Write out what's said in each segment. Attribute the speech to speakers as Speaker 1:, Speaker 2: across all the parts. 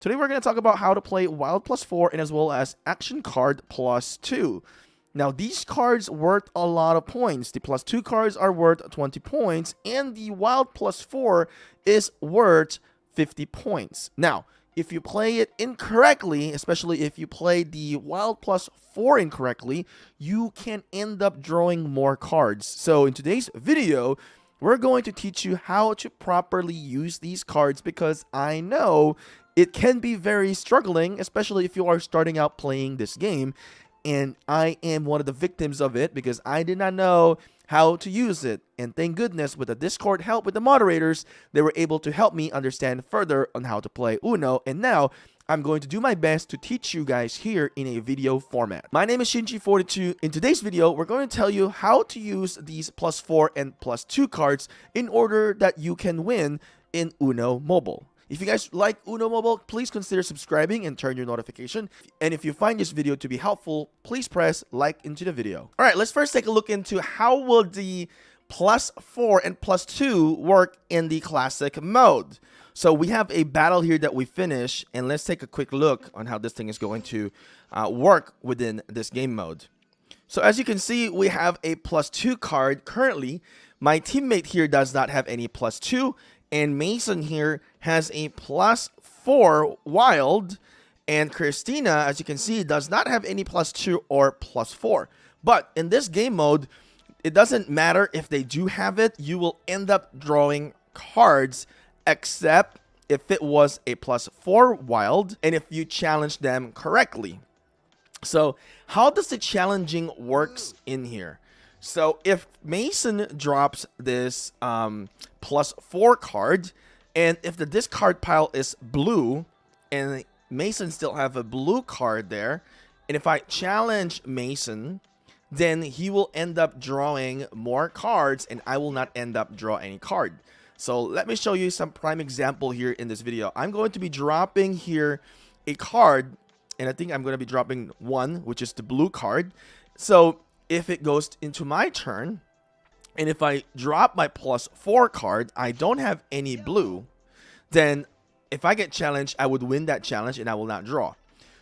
Speaker 1: Today we're going to talk about how to play Wild +4 and as well as Action Card +2. Now these cards worth a lot of points. The +2 cards are worth 20 points and the Wild +4 is worth 50 points. Now, if you play it incorrectly, especially if you play the Wild +4 incorrectly, you can end up drawing more cards. So in today's video, we're going to teach you how to properly use these cards because I know it can be very struggling, especially if you are starting out playing this game. And I am one of the victims of it because I did not know how to use it. And thank goodness with the Discord help with the moderators, they were able to help me understand further on how to play Uno. And now I'm going to do my best to teach you guys here in a video format. My name is Shinji42. In today's video, we're going to tell you how to use these +4 and +2 cards in order that you can win in Uno Mobile. If you guys like Uno Mobile, please consider subscribing and turn your notification. And if you find this video to be helpful, please press like into the video. All right, let's first take a look into how will the +4 and +2 work in the classic mode. So we have a battle here that we finish, and let's take a quick look on how this thing is going to work within this game mode. So as you can see, we have a +2 card currently. My teammate here does not have any +2, and Mason here has a +4 wild, and Christina, as you can see, does not have any +2 or +4. But in this game mode, it doesn't matter if they do have it, you will end up drawing cards, except if it was a +4 wild and if you challenge them correctly. So how does the challenging works in here? So if Mason drops this +4 card, and if the discard pile is blue, and Mason still have a blue card there, and if I challenge Mason, then he will end up drawing more cards, and I will not end up draw any card. So let me show you some prime example here in this video. I'm going to be dropping here a card, and I think I'm going to be dropping one, which is the blue card. So if it goes into my turn, and if I drop my +4 card, I don't have any blue, then if I get challenged, I would win that challenge and I will not draw.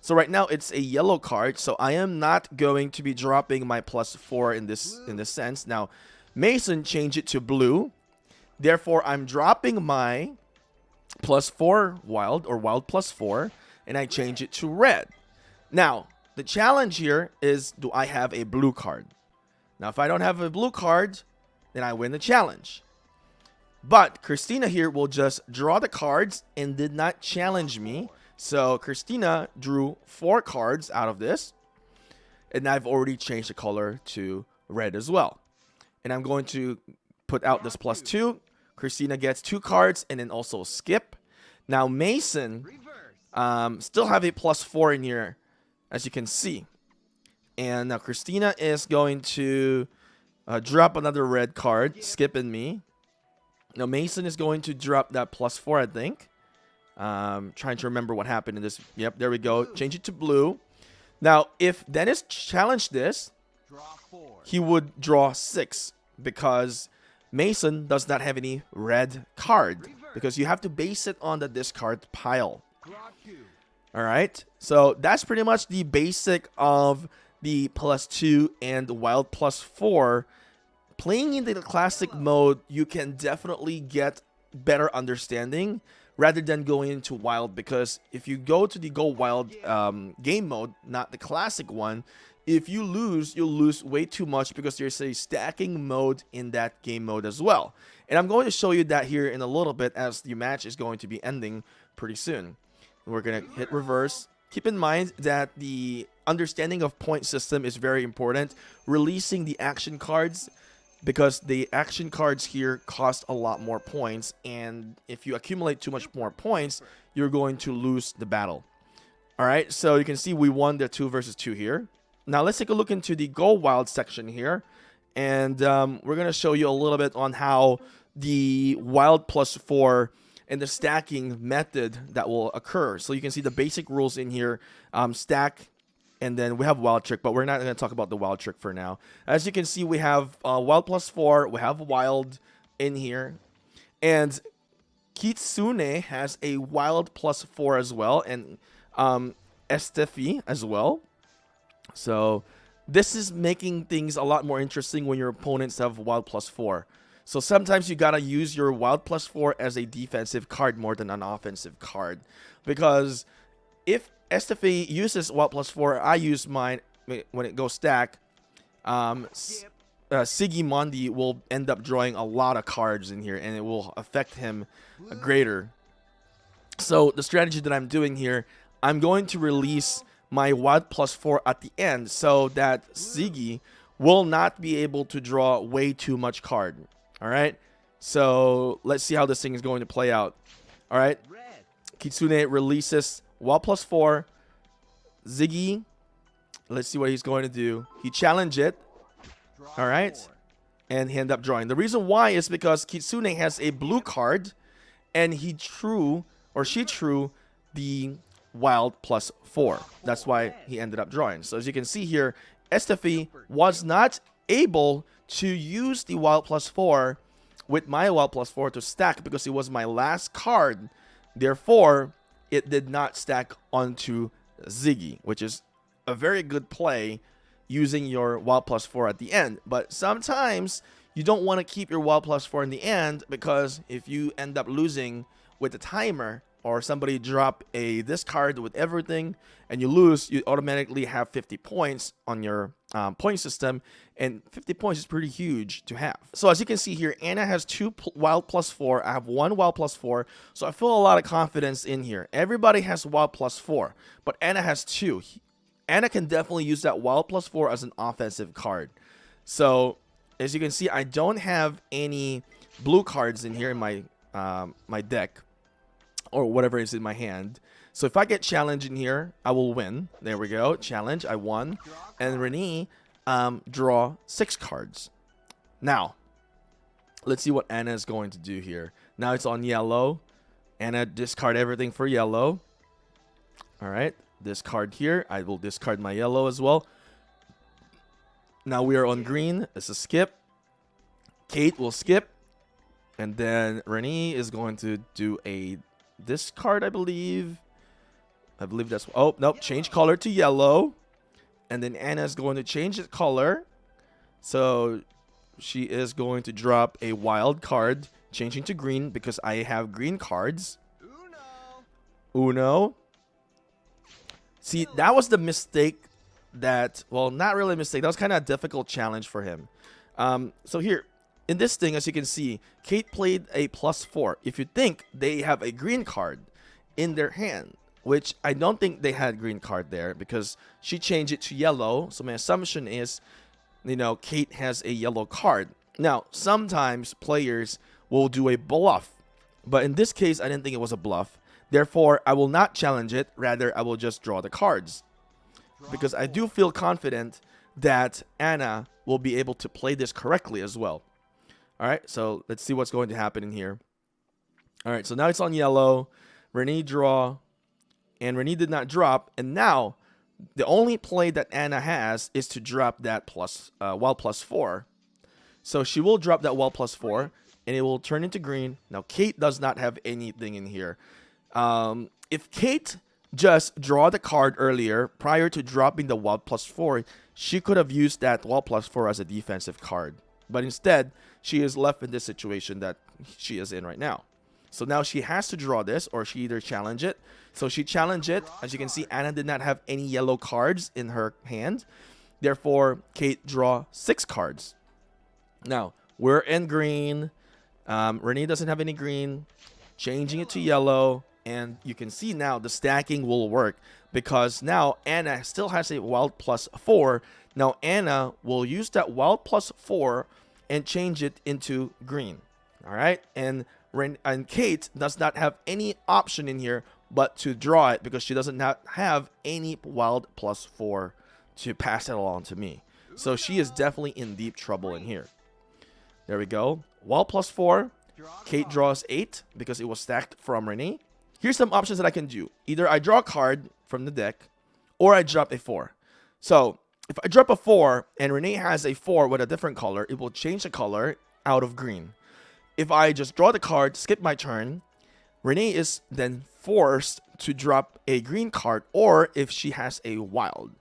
Speaker 1: So right now it's a yellow card, so I am not going to be dropping my +4 in this sense. Now Mason changed it to blue, therefore I'm dropping my +4 wild or wild +4, and I change it to red. Now the challenge here is, do I have a blue card? Now, if I don't have a blue card, then I win the challenge. But Christina here will just draw the cards and did not challenge me. So Christina drew 4 cards out of this. And I've already changed the color to red as well. And I'm going to put out this +2. Christina gets 2 cards and then also skip. Now Mason still have a +4 in here, as you can see. And now Christina is going to drop another red card, skipping me. Now Mason is going to drop that +4, I think. Trying to remember what happened in this. Yep, there we go. Change it to blue. Now, if Dennis challenged this, he would draw 6 because Mason does not have any red card because you have to base it on the discard pile. Alright, so that's pretty much the basic of the +2 and the wild +4. Playing in the classic mode, you can definitely get better understanding rather than going into wild, because if you go to the go wild game mode, not the classic one, if you lose, you'll lose way too much because there's a stacking mode in that game mode as well. And I'm going to show you that here in a little bit as the match is going to be ending pretty soon. We're going to hit reverse. Keep in mind that the understanding of point system is very important. Releasing the action cards, because the action cards here cost a lot more points, and if you accumulate too much more points, you're going to lose the battle. Alright, so you can see we won the 2 versus 2 here. Now let's take a look into the Go Wild section here, and we're going to show you a little bit on how the Wild +4 and the stacking method that will occur. So you can see the basic rules in here. Stack, and then we have wild trick, but we're not going to talk about the wild trick for now. As you can see, we have wild +4, we have wild in here, and Kitsune has a wild +4 as well, and Estefi as well. So this is making things a lot more interesting when your opponents have wild +4. So sometimes you gotta use your wild +4 as a defensive card more than an offensive card, because if Estefi uses wild +4, I use mine when it goes stack. Sigimondi will end up drawing a lot of cards in here, and it will affect him greater. So the strategy that I'm doing here, I'm going to release my wild +4 at the end so that Ziggy will not be able to draw way too much card. All right, so let's see how this thing is going to play out. All right, Kitsune releases wild +4. Ziggy, let's see what he's going to do. He challenged it. All right, and he ended up drawing. The reason why is because Kitsune has a blue card, and he drew, or she drew, the wild +4. That's why he ended up drawing. So as you can see here, Estefi was not able to use the wild +4 with my wild +4 to stack because it was my last card. Therefore, it did not stack onto Ziggy, which is a very good play using your wild +4 at the end. But sometimes you don't want to keep your wild +4 in the end, because if you end up losing with the timer, or somebody drop this card with everything and you lose, you automatically have 50 points on your point system, and 50 points is pretty huge to have. So as you can see here, Anna has 2 wild +4. I have 1 wild +4, so I feel a lot of confidence in here. Everybody has wild +4, but Anna has 2. Anna can definitely use that wild +4 as an offensive card. So as you can see, I don't have any blue cards in here in my my deck, or whatever is in my hand. So if I get challenged in here, I will win. There we go. Challenge. I won. And Renee draw 6 cards. Now, let's see what Anna is going to do here. Now it's on yellow. Anna discard everything for yellow. All right. Discard here. I will discard my yellow as well. Now we are on green. It's a skip. Kate will skip. And then Renee is going to do a discard, I believe. I believe that's... Oh, nope. Change color to yellow. And then Anna is going to change the color. So she is going to drop a wild card, changing to green because I have green cards. Uno. See, that was the mistake that... Well, not really a mistake. That was kind of a difficult challenge for him. So here... In this thing, as you can see, Kate played a +4. If you think they have a green card in their hand, which I don't think they had green card there because she changed it to yellow. So my assumption is, you know, Kate has a yellow card. Now, sometimes players will do a bluff, but in this case, I didn't think it was a bluff. Therefore, I will not challenge it. Rather, I will just draw the cards because I do feel confident that Anna will be able to play this correctly as well. All right, so let's see what's going to happen in here. All right, so now it's on yellow. Renee draw, and Renee did not drop. And now the only play that Anna has is to drop that wild +4. So she will drop that wild +4, and it will turn into green. Now Kate does not have anything in here. If Kate just draw the card earlier prior to dropping the wild +4, she could have used that wild +4 as a defensive card. But instead, she is left in this situation that she is in right now. So now she has to draw this, or she either challenge it. So she challenged it. As you can see, Anna did not have any yellow cards in her hand. Therefore, Kate draw 6 cards. Now, we're in green. Renee doesn't have any green. Changing it to yellow. And you can see now the stacking will work because now Anna still has a wild +4. Now Anna will use that wild +4 and change it into green. All right, and Kate does not have any option in here but to draw it because she doesn't have any wild +4 to pass it along to me. So she is definitely in deep trouble in here. There we go. Wild +4. Kate draws 8 because it was stacked from Renee. Here's some options that I can do. Either I draw a card from the deck, or I drop a 4. So if I drop a 4 and Renee has a 4 with a different color, it will change the color out of green. If I just draw the card, skip my turn, Renee is then forced to drop a green card, or if she has a wild.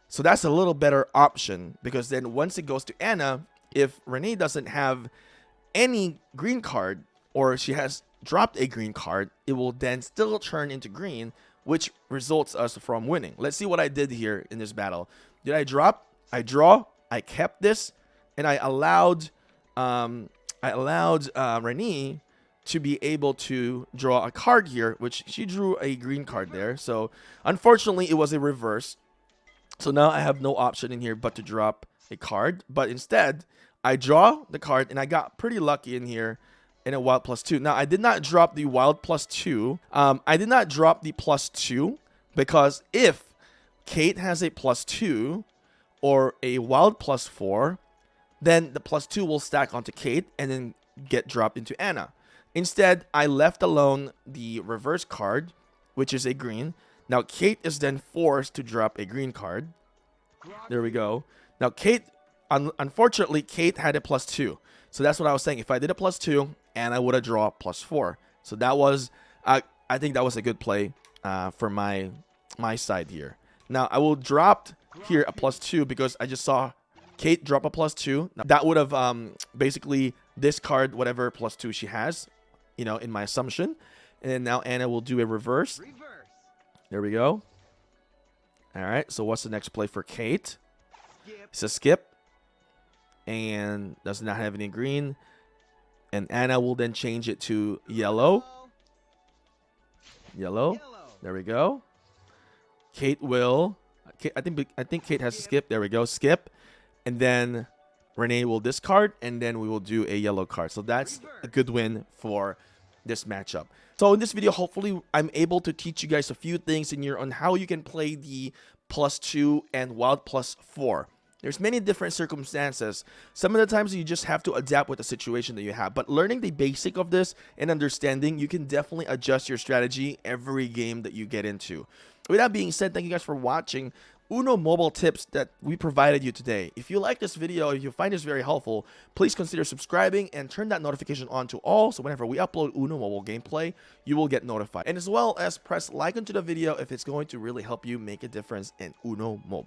Speaker 1: So that's a little better option, because then once it goes to Anna, if Renee doesn't have any green card, or she has dropped a green card, it will then still turn into green, which results us from winning. Let's see what I did here in this battle. Did I drop? I draw. I kept this, and I allowed Renee to be able to draw a card here, which she drew a green card there. So unfortunately, it was a reverse. So now I have no option in here but to drop a card. But instead, I draw the card, and I got pretty lucky in here in a wild +2. Now, I did not drop the wild +2. I did not drop the +2 because if Kate has a +2 or a wild +4, then the +2 will stack onto Kate and then get dropped into Anna. Instead, I left alone the reverse card, which is a green. Now, Kate is then forced to drop a green card. There we go. Now, Kate, unfortunately, Kate had a +2. So that's what I was saying. If I did a +2, Anna would have drawn +4. So that was, I think that was a good play for my side here. Now, I will drop here a +2 because I just saw Kate drop a +2. Now, that would have basically discard whatever +2 she has, you know, in my assumption. And now Anna will do a reverse. There we go. All right, so what's the next play for Kate? It's a skip. And does not have any green. And Anna will then change it to yellow. Yellow. There we go. Kate will... I think Kate has to skip. There we go. Skip. And then Renee will discard. And then we will do a yellow card. So that's a good win for this matchup. So in this video, hopefully I'm able to teach you guys a few things in here on how you can play the +2 and wild +4. There's many different circumstances. Some of the times you just have to adapt with the situation that you have. But learning the basic of this and understanding, you can definitely adjust your strategy every game that you get into. With that being said, thank you guys for watching Uno mobile tips that we provided you today. If you like this video, if you find this very helpful, please consider subscribing and turn that notification on to all, so whenever we upload Uno mobile gameplay, you will get notified. And as well as press like onto the video if it's going to really help you make a difference in Uno mobile.